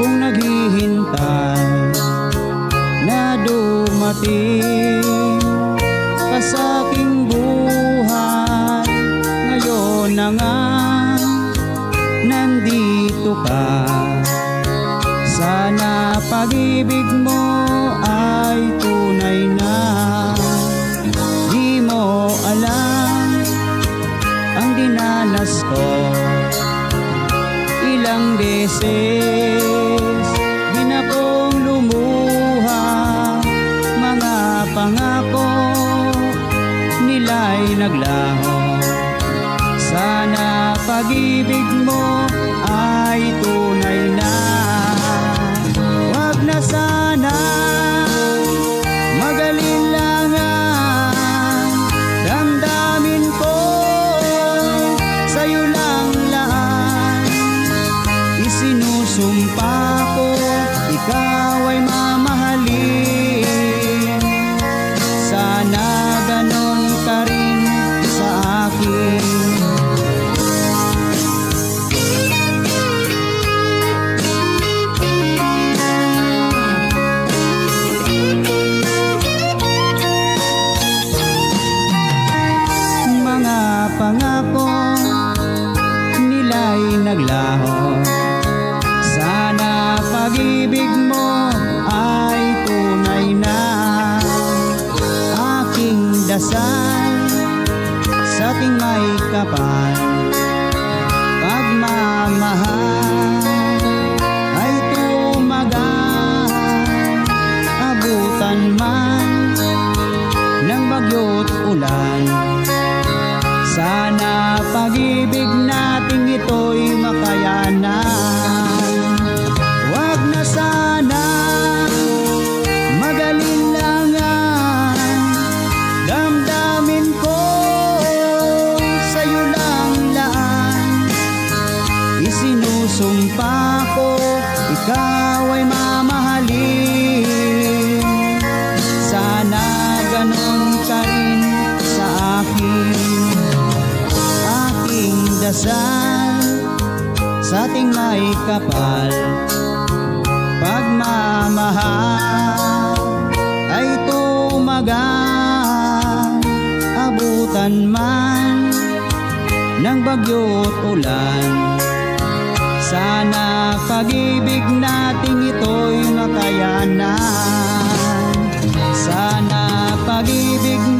kung naghihintay na dumating ka sa aking buhay. Ngayon na nga nandito ka, sana pag-ibig mo ay tunay na. Di mo alam ang dinanas ko, ilang beses din akong lumuha. Mga pangako nila'y naglaho, sana pag-ibig mo ay tunay na. Wag na sana mag-alinlangan, damdamin ko sa'yo lang lahat. Isinusumpa ko ikaw ay mamahalin, sana ganon ka rin sa akin. Pangako nila'y naglaho, sana pag-ibig mo ay tunay na. Aking dasal sa ating may kapal, pagmamahal ay tumagal. Abutan man ng bagyo't ulan, sana pag-ibig nating ito'y makayanan. Wag na sana mag-alinlangan, damdamin ko sa'yo lang laan. Isinusumpa ko ikaw ay mamahalin, sana ganon ka rin sa akin. Dasal sa ating may kapal, pagmamahal ay tumagal. Abutan man ng bagyo't ulan, sana pag-ibig nating ito'y makayanan. Sana pag-ibig